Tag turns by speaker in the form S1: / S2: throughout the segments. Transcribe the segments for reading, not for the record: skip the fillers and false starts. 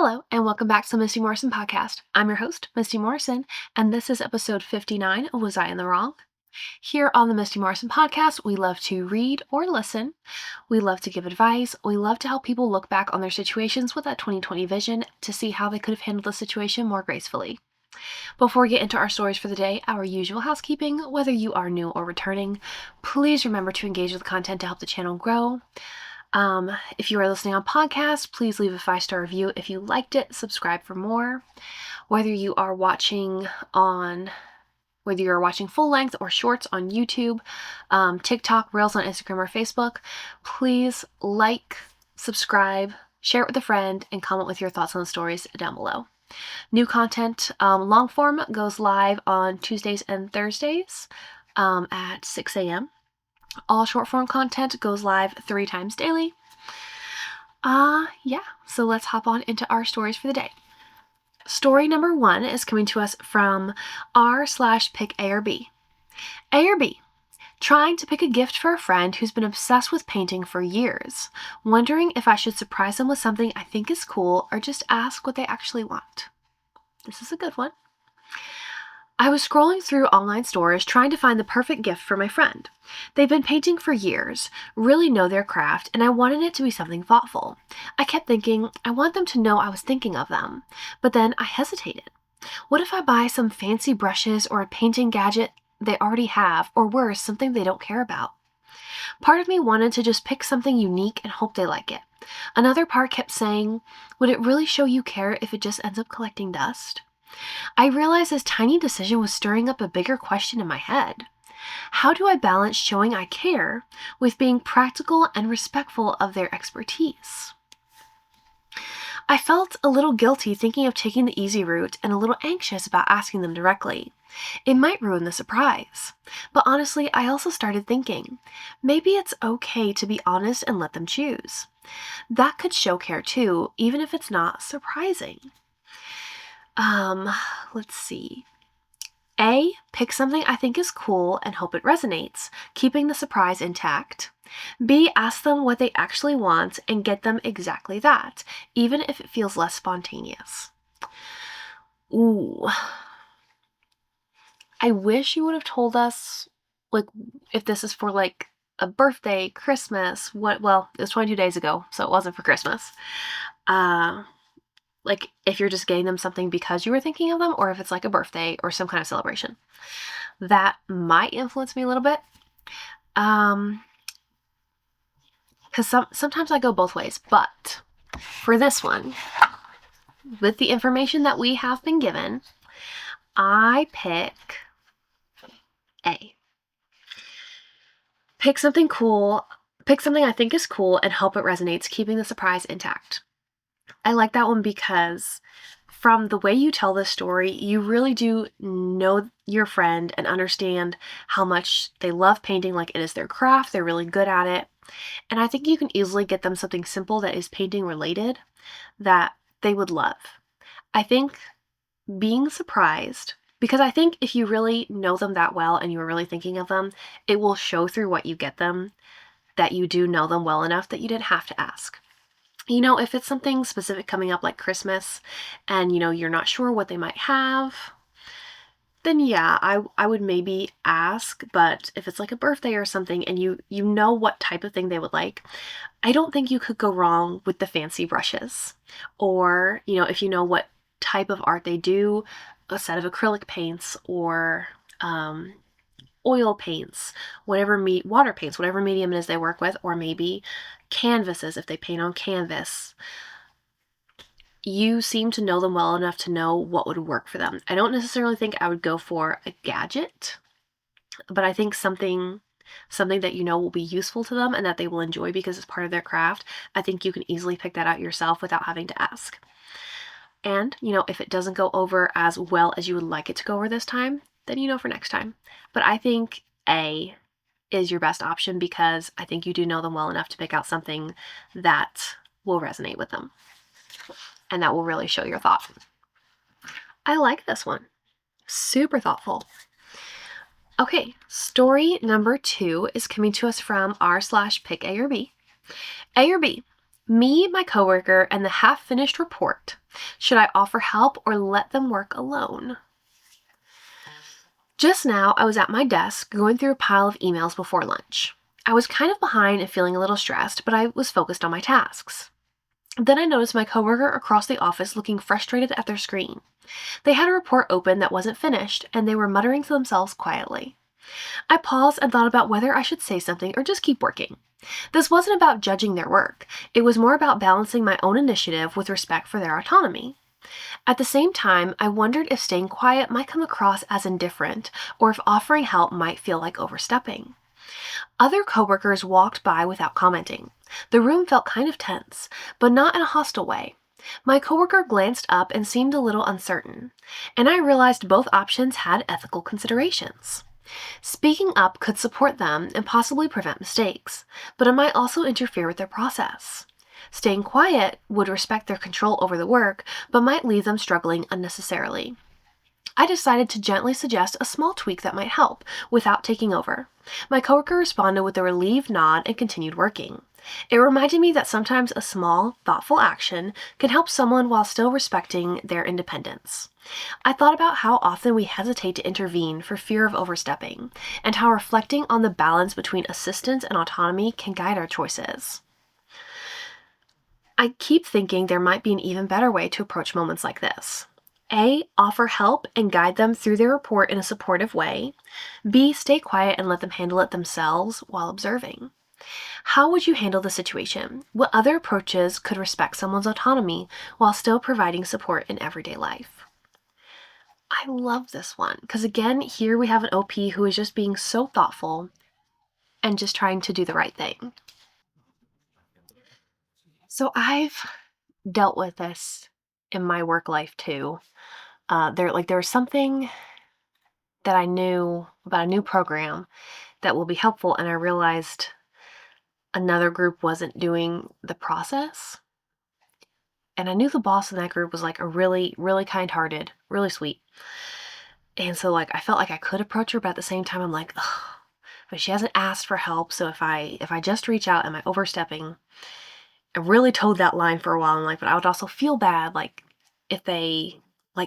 S1: Hello, and welcome back to the Misty Morrison podcast. I'm your host, Misty Morrison, and this is episode 59 of Was I in the Wrong? Here on the Misty Morrison podcast, we love to read or listen. We love to give advice. We love to help people look back on their situations with that 2020 vision to see how they could have handled the situation more gracefully. Before we get into our stories for the day, our usual housekeeping, whether you are new or returning, please remember to engage with the content to help the channel grow. If you are listening on podcast, please leave a 5-star review if you liked it. Subscribe for more. Whether you are watching full length or shorts on YouTube, TikTok, Reels on Instagram or Facebook, please like, subscribe, share it with a friend, and comment with your thoughts on the stories down below. New content, long form, goes live on Tuesdays and Thursdays at 6 a.m. All short form content goes live 3 times daily. So let's hop on into our stories for the day. Story number 1 is coming to us from r/pick A or B. A or B. Trying to pick a gift for a friend who's been obsessed with painting for years. Wondering if I should surprise them with something I think is cool or just ask what they actually want. This is a good one. I was scrolling through online stores trying to find the perfect gift for my friend. They've been painting for years, really know their craft, and I wanted it to be something thoughtful. I kept thinking, I want them to know I was thinking of them, but then I hesitated. What if I buy some fancy brushes or a painting gadget they already have, or worse, something they don't care about? Part of me wanted to just pick something unique and hope they like it. Another part kept saying, would it really show you care if it just ends up collecting dust? I realized this tiny decision was stirring up a bigger question in my head. How do I balance showing I care with being practical and respectful of their expertise? I felt a little guilty thinking of taking the easy route and a little anxious about asking them directly. It might ruin the surprise. But honestly, I also started thinking, maybe it's okay to be honest and let them choose. That could show care too, even if it's not surprising. Let's see. A, pick something I think is cool and hope it resonates, keeping the surprise intact. B, ask them what they actually want and get them exactly that, even if it feels less spontaneous. Ooh. I wish you would have told us, if this is for, a birthday, Christmas, it was 22 days ago, so it wasn't for Christmas. If you're just getting them something because you were thinking of them, or if it's like a birthday or some kind of celebration. That might influence me a little bit. Because sometimes I go both ways. But for this one, with the information that we have been given, I pick A. Pick something I think is cool and hope it resonates, keeping the surprise intact. I like that one because from the way you tell this story, you really do know your friend and understand how much they love painting, like it is their craft, they're really good at it. And I think you can easily get them something simple that is painting related that they would love. I think being surprised, because I think if you really know them that well and you're really thinking of them, it will show through what you get them that you do know them well enough that you didn't have to ask. If it's something specific coming up like Christmas and, you're not sure what they might have, then yeah, I would maybe ask. But if it's like a birthday or something and you know what type of thing they would like, I don't think you could go wrong with the fancy brushes. Or, if you know what type of art they do, a set of acrylic paints or oil paints, water paints, whatever medium it is they work with, or maybe canvases if they paint on canvas. You seem to know them well enough to know what would work for them. I don't necessarily think I would go for a gadget, but I think something that will be useful to them and that they will enjoy because it's part of their craft. I think you can easily pick that out yourself without having to ask. And, if it doesn't go over as well as you would like it to go over this time, then for next time. But I think A is your best option because I think you do know them well enough to pick out something that will resonate with them and that will really show your thought. I like this one. Super thoughtful. Okay, story number 2 is coming to us from r/pick A or B. A or B. Me, my coworker, and the half-finished report Should I offer help or let them work alone? Just now, I was at my desk going through a pile of emails before lunch. I was kind of behind and feeling a little stressed, but I was focused on my tasks. Then I noticed my coworker across the office looking frustrated at their screen. They had a report open that wasn't finished, and they were muttering to themselves quietly. I paused and thought about whether I should say something or just keep working. This wasn't about judging their work. It was more about balancing my own initiative with respect for their autonomy. At the same time, I wondered if staying quiet might come across as indifferent, or if offering help might feel like overstepping. Other coworkers walked by without commenting. The room felt kind of tense, but not in a hostile way. My coworker glanced up and seemed a little uncertain, and I realized both options had ethical considerations. Speaking up could support them and possibly prevent mistakes, but it might also interfere with their process. Staying quiet would respect their control over the work, but might leave them struggling unnecessarily. I decided to gently suggest a small tweak that might help, without taking over. My coworker responded with a relieved nod and continued working. It reminded me that sometimes a small, thoughtful action can help someone while still respecting their independence. I thought about how often we hesitate to intervene for fear of overstepping, and how reflecting on the balance between assistance and autonomy can guide our choices. I keep thinking there might be an even better way to approach moments like this. A. Offer help and guide them through their report in a supportive way. B. Stay quiet and let them handle it themselves while observing. How would you handle the situation? What other approaches could respect someone's autonomy while still providing support in everyday life? I love this one because, again, here we have an OP who is just being so thoughtful and just trying to do the right thing. So I've dealt with this in my work life too. There was something that I knew about a new program that will be helpful, and I realized another group wasn't doing the process. And I knew the boss in that group was like a really, really kind-hearted, really sweet. And so I felt like I could approach her, but at the same time I'm like, ugh, but she hasn't asked for help. So if I just reach out, am I overstepping? I really towed that line for a while. And but I would also feel bad if they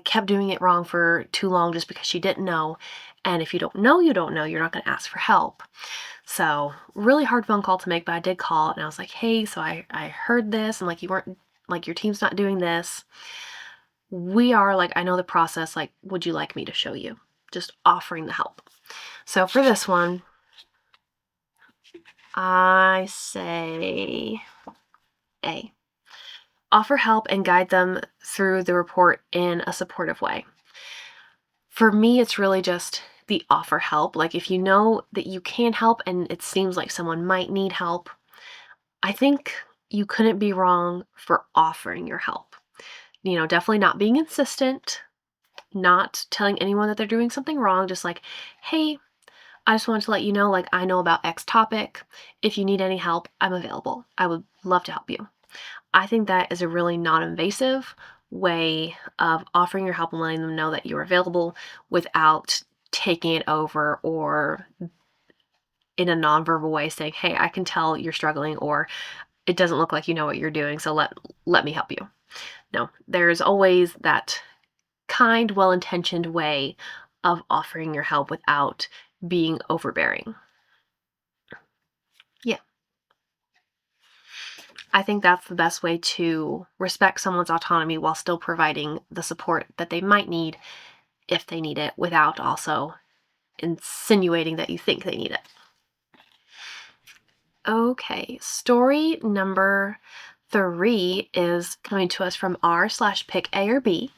S1: kept doing it wrong for too long just because she didn't know. And if you don't know, you don't know. You're not going to ask for help. So really hard phone call to make, but I did call and I was like, hey, so I heard this and you weren't your team's not doing this. We are I know the process. Would you like me to show you? Just offering the help. So for this one, I say A. Offer help and guide them through the report in a supportive way. For me, it's really just the offer help. If you know that you can help and it seems like someone might need help, I think you couldn't be wrong for offering your help. Definitely not being insistent, not telling anyone that they're doing something wrong, just hey, I just wanted to let you know, I know about X topic. If you need any help, I'm available. I would love to help you. I think that is a really non-invasive way of offering your help and letting them know that you're available without taking it over or in a nonverbal way saying, hey, I can tell you're struggling, or it doesn't look like you know what you're doing, so let me help you. No, there's always that kind, well-intentioned way of offering your help without being overbearing. Yeah. I think that's the best way to respect someone's autonomy while still providing the support that they might need if they need it, without also insinuating that you think they need it. Okay, story number 3 is coming to us from r/pick A or B.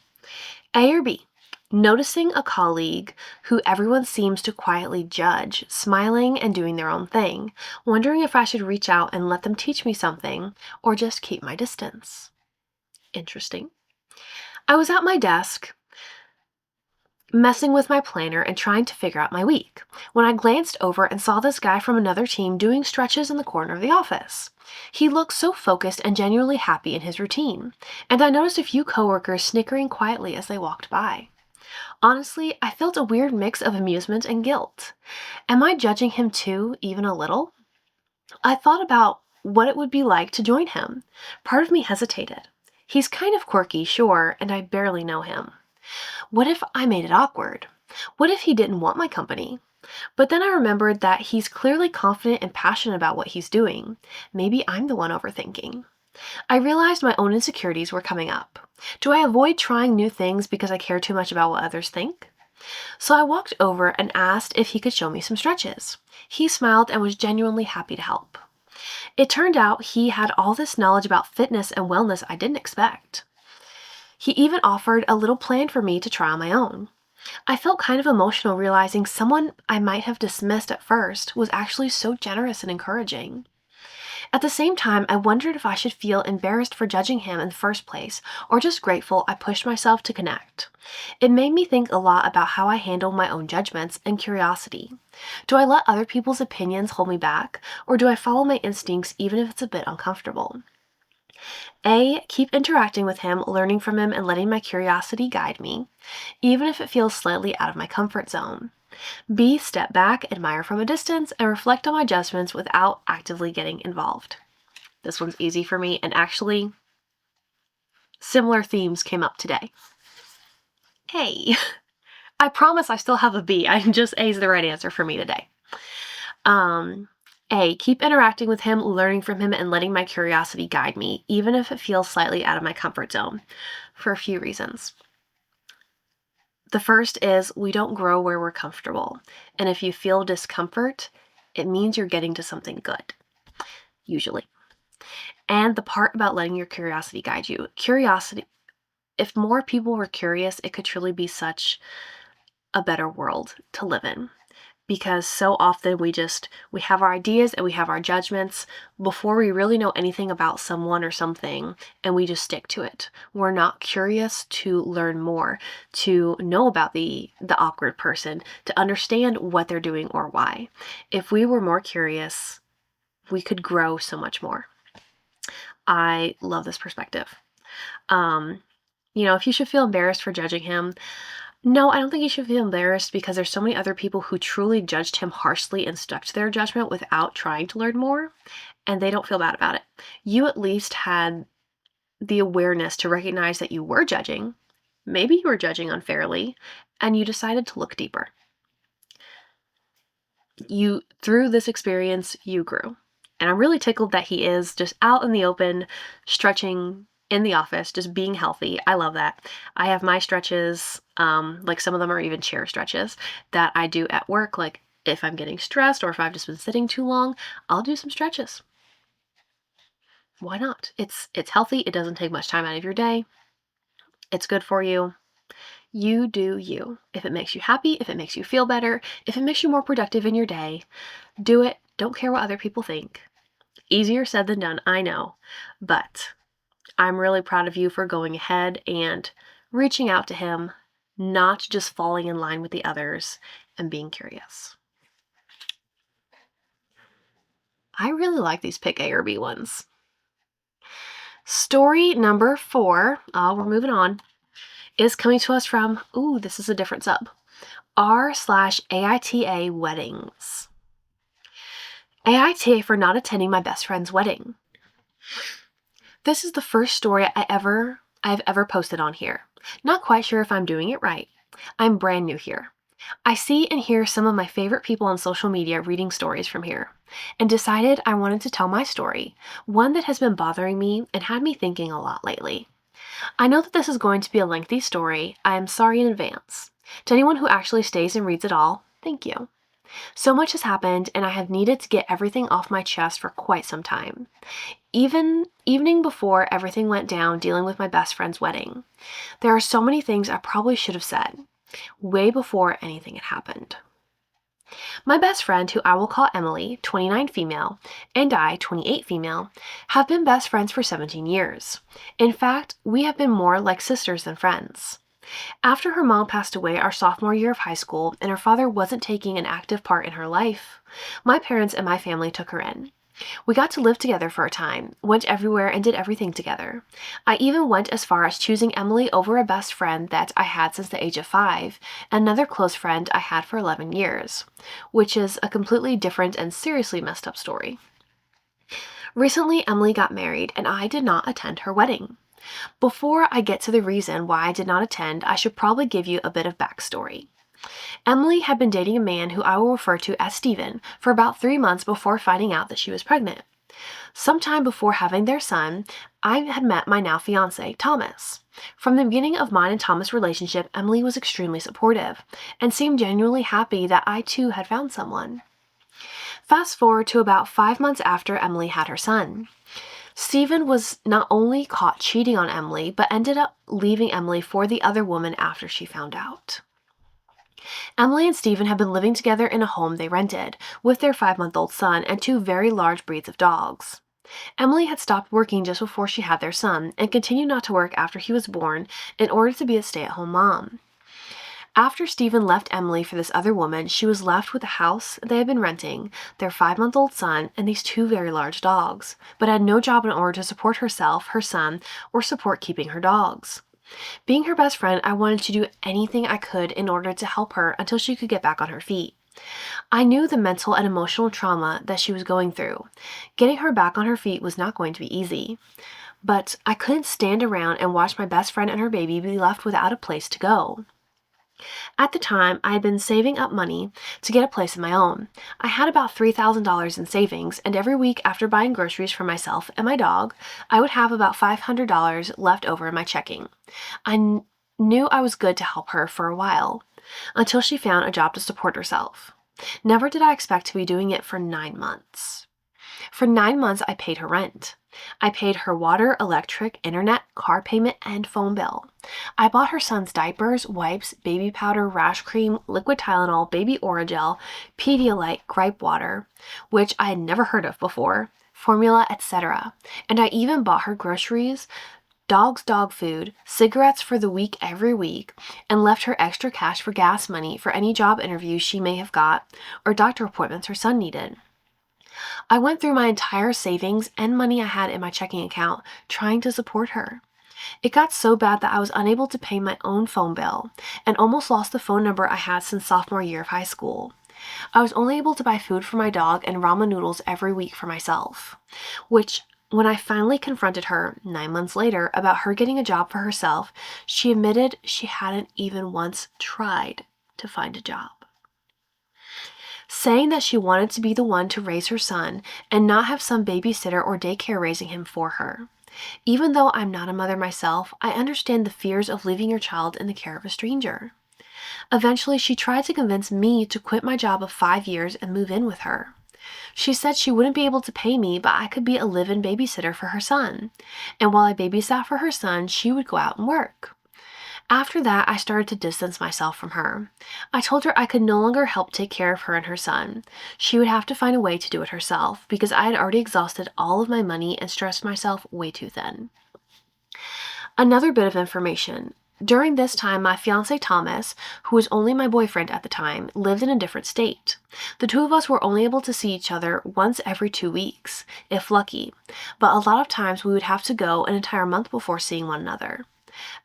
S1: A or B. Noticing a colleague who everyone seems to quietly judge, smiling and doing their own thing, wondering if I should reach out and let them teach me something or just keep my distance. Interesting. I was at my desk, messing with my planner and trying to figure out my week, when I glanced over and saw this guy from another team doing stretches in the corner of the office. He looked so focused and genuinely happy in his routine, and I noticed a few coworkers snickering quietly as they walked by. Honestly, I felt a weird mix of amusement and guilt. Am I judging him too, even a little? I thought about what it would be like to join him. Part of me hesitated. He's kind of quirky, sure, and I barely know him. What if I made it awkward? What if he didn't want my company? But then I remembered that he's clearly confident and passionate about what he's doing. Maybe I'm the one overthinking. I realized my own insecurities were coming up. Do I avoid trying new things because I care too much about what others think? So I walked over and asked if he could show me some stretches. He smiled and was genuinely happy to help. It turned out he had all this knowledge about fitness and wellness I didn't expect. He even offered a little plan for me to try on my own. I felt kind of emotional realizing someone I might have dismissed at first was actually so generous and encouraging. At the same time, I wondered if I should feel embarrassed for judging him in the first place, or just grateful I pushed myself to connect. It made me think a lot about how I handle my own judgments and curiosity. Do I let other people's opinions hold me back, or do I follow my instincts even if it's a bit uncomfortable? A. Keep interacting with him, learning from him, and letting my curiosity guide me, even if it feels slightly out of my comfort zone. B. Step back, admire from a distance, and reflect on my judgments without actively getting involved. This one's easy for me, and actually, similar themes came up today. A. I promise I still have a B. Just A is the right answer for me today. A. Keep interacting with him, learning from him, and letting my curiosity guide me, even if it feels slightly out of my comfort zone, for a few reasons. The first is we don't grow where we're comfortable, and if you feel discomfort, it means you're getting to something good, usually. And the part about letting your curiosity guide you. Curiosity, if more people were curious, it could truly be such a better world to live in. Because so often we have our ideas and we have our judgments before we really know anything about someone or something, and we just stick to it. We're not curious to learn more, to know about the awkward person, to understand what they're doing or why. If we were more curious, we could grow so much more. I love this perspective. If you should feel embarrassed for judging him, no, I don't think you should feel embarrassed because there's so many other people who truly judged him harshly and stuck to their judgment without trying to learn more, and they don't feel bad about it. You at least had the awareness to recognize that you were judging. Maybe you were judging unfairly, and you decided to look deeper. Through this experience, you grew. And I'm really tickled that he is just out in the open, stretching in the office, just being healthy. I love that. I have my stretches, like some of them are even chair stretches that I do at work. Like if I'm getting stressed or if I've just been sitting too long, I'll do some stretches. Why not? It's healthy. It doesn't take much time out of your day. It's good for you. You do you. If it makes you happy, if it makes you feel better, if it makes you more productive in your day, do it. Don't care what other people think. Easier said than done, I know, but I'm really proud of you for going ahead and reaching out to him, not just falling in line with the others and being curious. I really like these pick A or B ones. Story number 4, we're moving on, is coming to us from, this is a different sub, r/AITA weddings. AITA for not attending my best friend's wedding. This is the first story I've ever posted on here. Not quite sure if I'm doing it right. I'm brand new here. I see and hear some of my favorite people on social media reading stories from here, and decided I wanted to tell my story, one that has been bothering me and had me thinking a lot lately. I know that this is going to be a lengthy story. I am sorry in advance. To anyone who actually stays and reads it all, thank you. So much has happened, and I have needed to get everything off my chest for quite some time. Evening before everything went down dealing with my best friend's wedding. There are so many things I probably should have said, way before anything had happened. My best friend, who I will call Emily, 29 female, and I, 28 female, have been best friends for 17 years. In fact, we have been more like sisters than friends. After her mom passed away our sophomore year of high school and her father wasn't taking an active part in her life, my parents and my family took her in. We got to live together for a time, went everywhere and did everything together. I even went as far as choosing Emily over a best friend that I had since the age of 5, and another close friend I had for 11 years, which is a completely different and seriously messed up story. Recently, Emily got married and I did not attend her wedding. Before I get to the reason why I did not attend, I should probably give you a bit of backstory. Emily had been dating a man who I will refer to as Stephen for about 3 months before finding out that she was pregnant. Sometime before having their son, I had met my now fiance, Thomas. From the beginning of mine and Thomas' relationship, Emily was extremely supportive and seemed genuinely happy that I too had found someone. Fast forward to about 5 months after Emily had her son. Stephen was not only caught cheating on Emily, but ended up leaving Emily for the other woman after she found out. Emily and Stephen had been living together in a home they rented, with their 5-month-old son and 2 very large breeds of dogs. Emily had stopped working just before she had their son, and continued not to work after he was born in order to be a stay-at-home mom. After Stephen left Emily for this other woman, she was left with the house they had been renting, their 5-month-old son, and these 2 very large dogs, but had no job in order to support herself, her son, or support keeping her dogs. Being her best friend, I wanted to do anything I could in order to help her until she could get back on her feet. I knew the mental and emotional trauma that she was going through. Getting her back on her feet was not going to be easy. But I couldn't stand around and watch my best friend and her baby be left without a place to go. At the time, I had been saving up money to get a place of my own. I had about $3,000 in savings, and every week after buying groceries for myself and my dog, I would have about $500 left over in my checking. I knew I was good to help her for a while, until she found a job to support herself. Never did I expect to be doing it for 9 months. For 9 months, I paid her rent. I paid her water, electric, internet, car payment, and phone bill. I bought her son's diapers, wipes, baby powder, rash cream, liquid Tylenol, baby Orajel, Pedialyte, gripe water, which I had never heard of before, formula, etc. And I even bought her groceries, dog food, cigarettes for the week every week, and left her extra cash for gas money for any job interviews she may have got or doctor appointments her son needed. I went through my entire savings and money I had in my checking account trying to support her. It got so bad that I was unable to pay my own phone bill and almost lost the phone number I had since sophomore year of high school. I was only able to buy food for my dog and ramen noodles every week for myself, which when I finally confronted her 9 months later about her getting a job for herself, she admitted she hadn't even once tried to find a job. Saying that she wanted to be the one to raise her son and not have some babysitter or daycare raising him for her. Even though I'm not a mother myself, I understand the fears of leaving your child in the care of a stranger. Eventually, she tried to convince me to quit my job of 5 years and move in with her. She said she wouldn't be able to pay me, but I could be a live-in babysitter for her son. And while I babysat for her son, she would go out and work. After that, I started to distance myself from her. I told her I could no longer help take care of her and her son. She would have to find a way to do it herself, because I had already exhausted all of my money and stressed myself way too thin. Another bit of information. During this time, my fiancé Thomas, who was only my boyfriend at the time, lived in a different state. The 2 of us were only able to see each other once every 2 weeks, if lucky, but a lot of times we would have to go an entire month before seeing one another.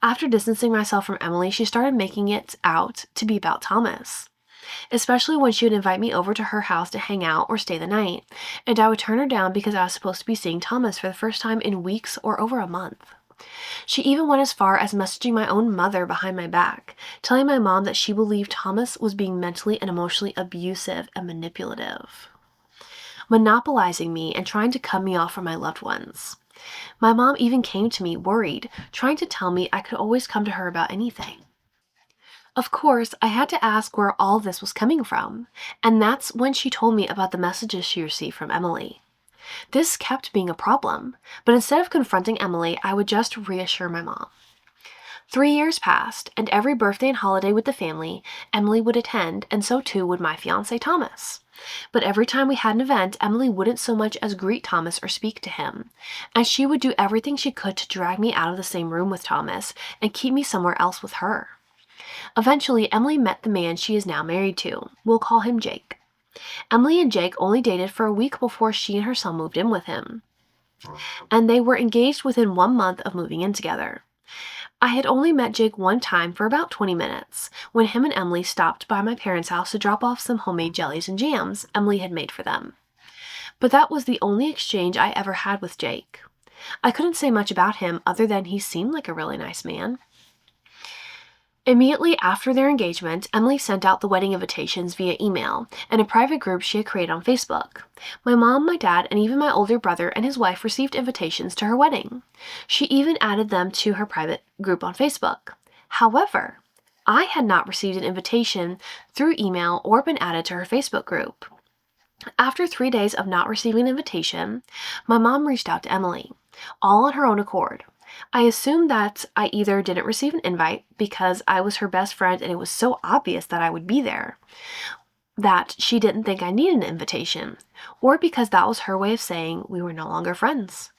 S1: After distancing myself from Emily, she started making it out to be about Thomas, especially when she would invite me over to her house to hang out or stay the night, and I would turn her down because I was supposed to be seeing Thomas for the first time in weeks or over a month. She even went as far as messaging my own mother behind my back, telling my mom that she believed Thomas was being mentally and emotionally abusive and manipulative, monopolizing me and trying to cut me off from my loved ones. My mom even came to me worried, trying to tell me I could always come to her about anything. Of course, I had to ask where all this was coming from, and that's when she told me about the messages she received from Emily. This kept being a problem, but instead of confronting Emily, I would just reassure my mom. 3 years passed, and every birthday and holiday with the family, Emily would attend, and so too would my fiancé Thomas. But every time we had an event, Emily wouldn't so much as greet Thomas or speak to him, and she would do everything she could to drag me out of the same room with Thomas and keep me somewhere else with her. Eventually, Emily met the man she is now married to. We'll call him Jake. Emily and Jake only dated for a week before she and her son moved in with him, and they were engaged within 1 month of moving in together. I had only met Jake one time for about 20 minutes, when him and Emily stopped by my parents' house to drop off some homemade jellies and jams Emily had made for them. But that was the only exchange I ever had with Jake. I couldn't say much about him other than he seemed like a really nice man. Immediately after their engagement, Emily sent out the wedding invitations via email and a private group she had created on Facebook. My mom, my dad, and even my older brother and his wife received invitations to her wedding. She even added them to her private group on Facebook. However, I had not received an invitation through email or been added to her Facebook group. After 3 days of not receiving an invitation, my mom reached out to Emily, all on her own accord. I assumed that I either didn't receive an invite because I was her best friend and it was so obvious that I would be there, that she didn't think I needed an invitation, or because that was her way of saying we were no longer friends.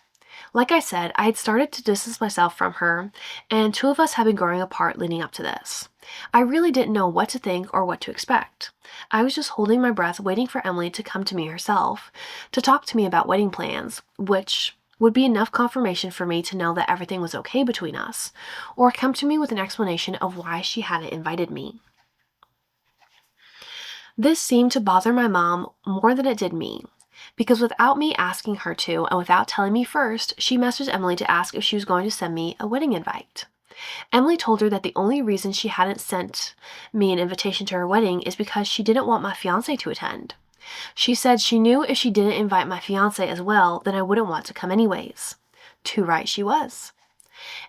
S1: Like I said, I had started to distance myself from her, and 2 of us had been growing apart leading up to this. I really didn't know what to think or what to expect. I was just holding my breath, waiting for Emily to come to me herself, to talk to me about wedding plans, which would be enough confirmation for me to know that everything was okay between us, or come to me with an explanation of why she hadn't invited me. This seemed to bother my mom more than it did me, because without me asking her to, and without telling me first, she messaged Emily to ask if she was going to send me a wedding invite. Emily told her that the only reason she hadn't sent me an invitation to her wedding is because she didn't want my fiancé to attend. She said she knew if she didn't invite my fiancé as well, then I wouldn't want to come anyways. Too right she was.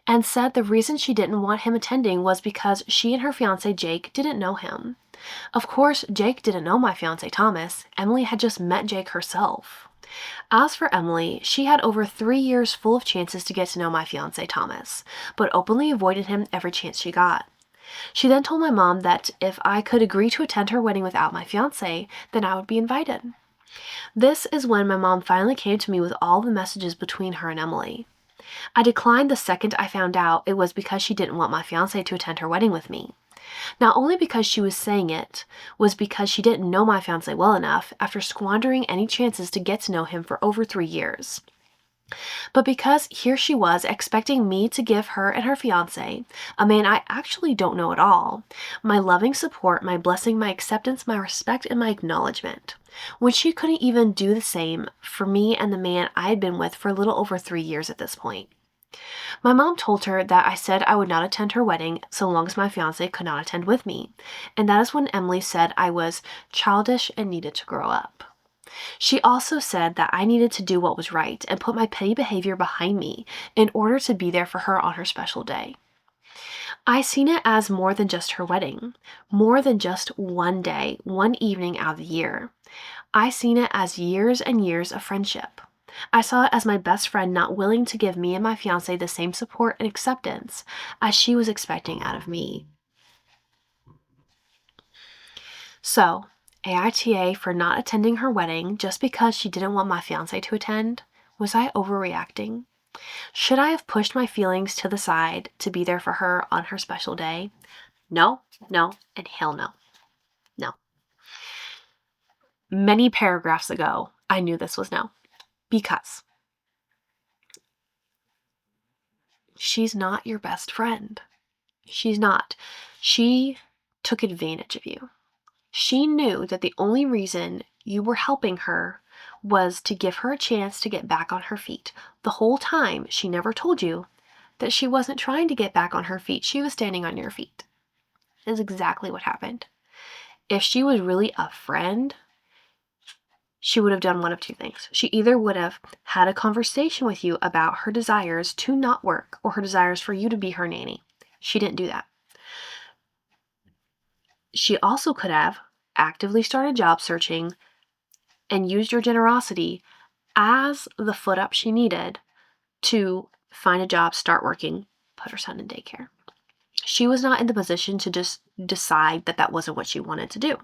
S1: And said the reason she didn't want him attending was because she and her fiancé Jake didn't know him. Of course, Jake didn't know my fiancé Thomas. Emily had just met Jake herself. As for Emily, she had over 3 years full of chances to get to know my fiancé Thomas, but openly avoided him every chance she got. She then told my mom that if I could agree to attend her wedding without my fiancé, then I would be invited. This is when my mom finally came to me with all the messages between her and Emily. I declined the second I found out it was because she didn't want my fiancé to attend her wedding with me. Not only because she was saying it, was because she didn't know my fiancé well enough after squandering any chances to get to know him for over 3 years. But because here she was expecting me to give her and her fiancé, a man I actually don't know at all, my loving support, my blessing, my acceptance, my respect, and my acknowledgement, when she couldn't even do the same for me and the man I had been with for a little over 3 years at this point. My mom told her that I said I would not attend her wedding so long as my fiancé could not attend with me, and that is when Emily said I was childish and needed to grow up. She also said that I needed to do what was right and put my petty behavior behind me in order to be there for her on her special day. I seen it as more than just her wedding, more than just one day, one evening out of the year. I seen it as years and years of friendship. I saw it as my best friend not willing to give me and my fiancé the same support and acceptance as she was expecting out of me. So, AITA for not attending her wedding just because she didn't want my fiancé to attend? Was I overreacting? Should I have pushed my feelings to the side to be there for her on her special day? No, no, and hell no. No. Many paragraphs ago, I knew this was no. Because she's not your best friend. She's not. She took advantage of you. She knew that the only reason you were helping her was to give her a chance to get back on her feet. The whole time, she never told you that she wasn't trying to get back on her feet. She was standing on your feet. That's exactly what happened. If she was really a friend, she would have done one of two things. She either would have had a conversation with you about her desires to not work or her desires for you to be her nanny. She didn't do that. She also could have actively started job searching and used your generosity as the foot up she needed to find a job, start working, put her son in daycare. She was not in the position to just decide that that wasn't what she wanted to do.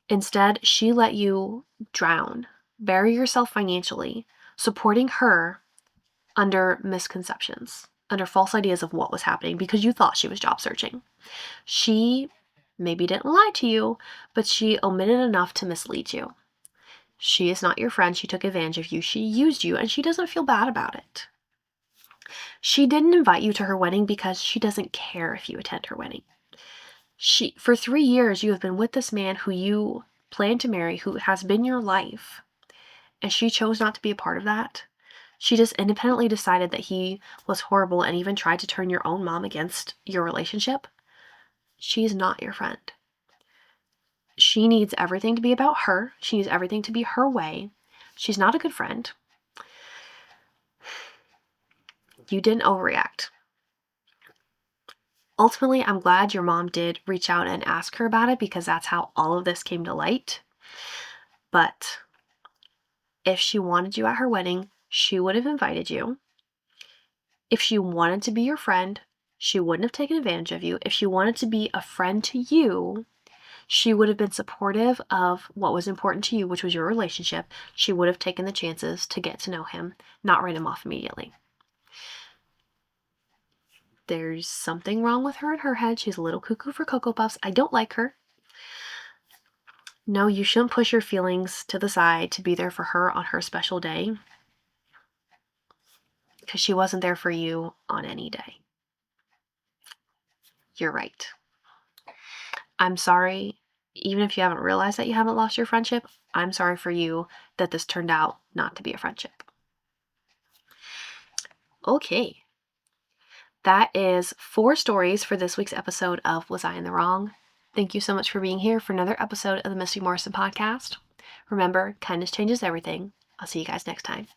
S1: Instead, she let you drown, bury yourself financially, supporting her under misconceptions, under false ideas of what was happening because you thought she was job searching. She maybe didn't lie to you, but she omitted enough to mislead you. She is not your friend. She took advantage of you. She used you, and she doesn't feel bad about it. She didn't invite you to her wedding because she doesn't care if you attend her wedding. For 3 years, you have been with this man who you plan to marry, who has been your life, and she chose not to be a part of that. She just independently decided that he was horrible and even tried to turn your own mom against your relationship. She's not your friend. She needs everything to be about her. She needs everything to be her way. She's not a good friend. You didn't overreact. Ultimately, I'm glad your mom did reach out and ask her about it because that's how all of this came to light. But if she wanted you at her wedding, she would have invited you. If she wanted to be your friend, she wouldn't have taken advantage of you. If she wanted to be a friend to you, she would have been supportive of what was important to you, which was your relationship. She would have taken the chances to get to know him, not write him off immediately. There's something wrong with her in her head. She's a little cuckoo for Cocoa Puffs. I don't like her. No, you shouldn't push your feelings to the side to be there for her on her special day, because she wasn't there for you on any day. You're right. I'm sorry, even if you haven't realized that you haven't lost your friendship, I'm sorry for you that this turned out not to be a friendship. Okay. That is 4 stories for this week's episode of Was I in the Wrong? Thank you so much for being here for another episode of the Misty Morrison podcast. Remember, kindness changes everything. I'll see you guys next time.